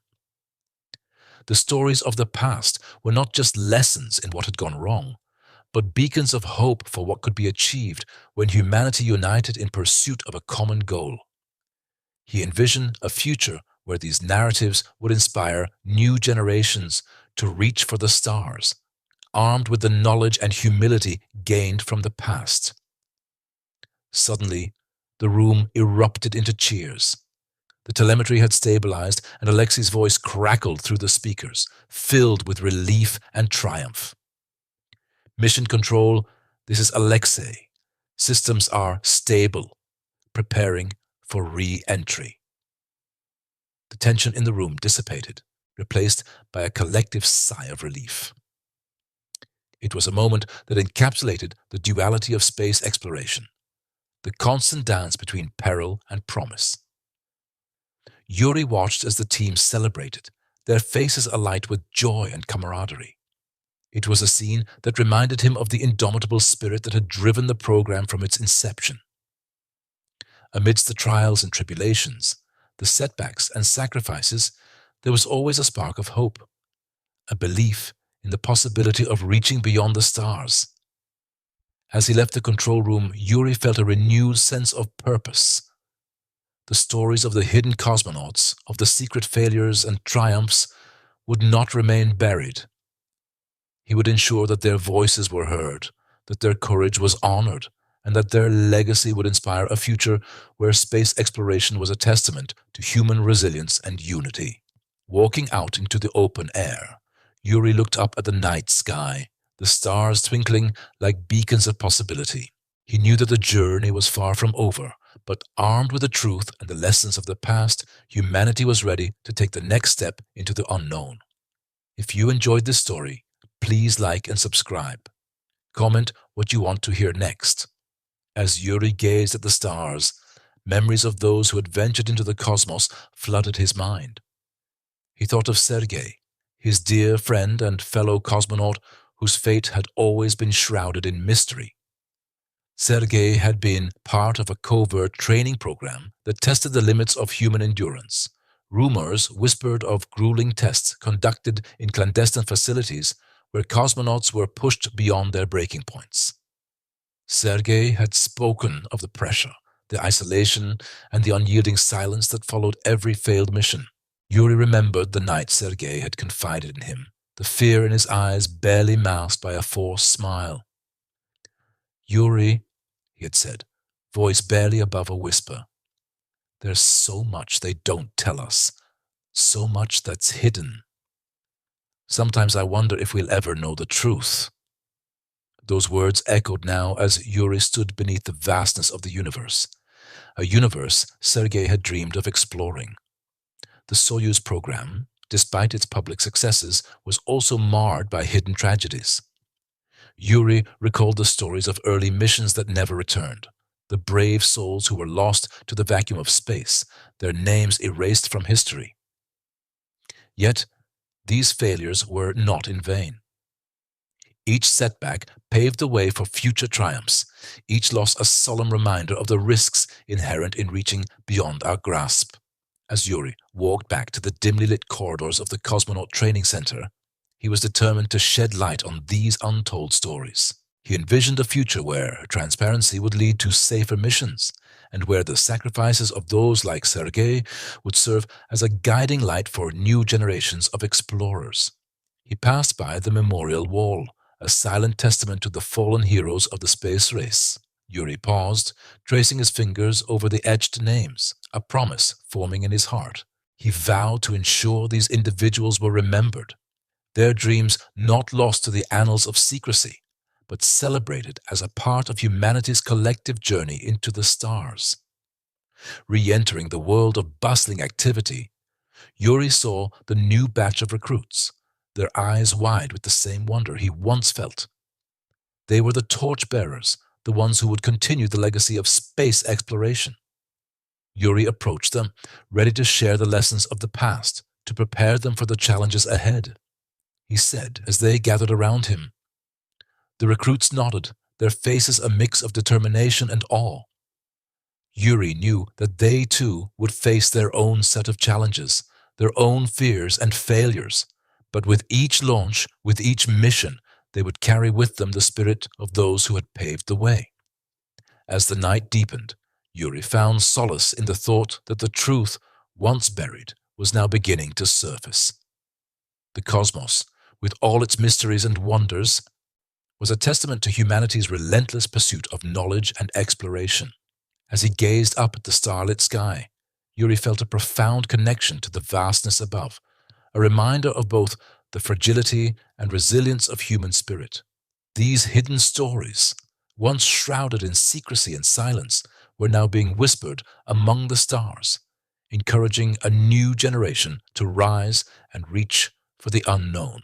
The stories of the past were not just lessons in what had gone wrong, but beacons of hope for what could be achieved when humanity united in pursuit of a common goal. He envisioned a future where these narratives would inspire new generations to reach for the stars, armed with the knowledge and humility gained from the past. Suddenly, the room erupted into cheers. The telemetry had stabilized, and Alexei's voice crackled through the speakers, filled with relief and triumph. Mission Control, this is Alexei. Systems are stable, preparing for re-entry. The tension in the room dissipated, replaced by a collective sigh of relief. It was a moment that encapsulated the duality of space exploration, the constant dance between peril and promise. Yuri watched as the team celebrated, their faces alight with joy and camaraderie. It was a scene that reminded him of the indomitable spirit that had driven the program from its inception. Amidst the trials and tribulations, the setbacks and sacrifices, there was always a spark of hope, a belief in the possibility of reaching beyond the stars. As he left the control room, Yuri felt a renewed sense of purpose. The stories of the hidden cosmonauts, of the secret failures and triumphs, would not remain buried. He would ensure that their voices were heard, that their courage was honored, and that their legacy would inspire a future where space exploration was a testament to human resilience and unity. Walking out into the open air, Yuri looked up at the night sky, the stars twinkling like beacons of possibility. He knew that the journey was far from over, but armed with the truth and the lessons of the past, humanity was ready to take the next step into the unknown. If you enjoyed this story, please like and subscribe. Comment what you want to hear next. As Yuri gazed at the stars, memories of those who had ventured into the cosmos flooded his mind. He thought of Sergei, his dear friend and fellow cosmonaut whose fate had always been shrouded in mystery. Sergei had been part of a covert training program that tested the limits of human endurance. Rumors whispered of grueling tests conducted in clandestine facilities where cosmonauts were pushed beyond their breaking points. Sergei had spoken of the pressure, the isolation, and the unyielding silence that followed every failed mission. Yuri remembered the night Sergei had confided in him, the fear in his eyes barely masked by a forced smile. "Yuri," he had said, voice barely above a whisper, "there's so much they don't tell us, so much that's hidden. Sometimes I wonder if we'll ever know the truth." Those words echoed now as Yuri stood beneath the vastness of the universe, a universe Sergei had dreamed of exploring. The Soyuz program, despite its public successes, was also marred by hidden tragedies. Yuri recalled the stories of early missions that never returned, the brave souls who were lost to the vacuum of space, their names erased from history. Yet, these failures were not in vain. Each setback paved the way for future triumphs, each loss a solemn reminder of the risks inherent in reaching beyond our grasp. As Yuri walked back to the dimly lit corridors of the Cosmonaut Training Center, he was determined to shed light on these untold stories. He envisioned a future where transparency would lead to safer missions, and where the sacrifices of those like Sergei would serve as a guiding light for new generations of explorers. He passed by the memorial wall, a silent testament to the fallen heroes of the space race. Yuri paused, tracing his fingers over the etched names, a promise forming in his heart. He vowed to ensure these individuals were remembered, their dreams not lost to the annals of secrecy, but celebrated as a part of humanity's collective journey into the stars. Re-entering the world of bustling activity, Yuri saw the new batch of recruits, their eyes wide with the same wonder he once felt. They were the torchbearers, the ones who would continue the legacy of space exploration. Yuri approached them, ready to share the lessons of the past, to prepare them for the challenges ahead. He said as they gathered around him. The recruits nodded, their faces a mix of determination and awe. Yuri knew that they too would face their own set of challenges, their own fears and failures, but with each launch, with each mission, they would carry with them the spirit of those who had paved the way. As the night deepened, Yuri found solace in the thought that the truth, once buried, was now beginning to surface. The cosmos, with all its mysteries and wonders, was a testament to humanity's relentless pursuit of knowledge and exploration. As he gazed up at the starlit sky, Yuri felt a profound connection to the vastness above, a reminder of both the fragility and resilience of human spirit. These hidden stories, once shrouded in secrecy and silence, were now being whispered among the stars, encouraging a new generation to rise and reach for the unknown.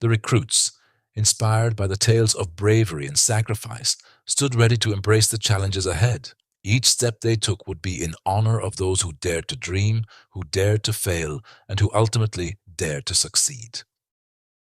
The recruits, inspired by the tales of bravery and sacrifice, stood ready to embrace the challenges ahead. Each step they took would be in honor of those who dared to dream, who dared to fail, and who ultimately dared to succeed.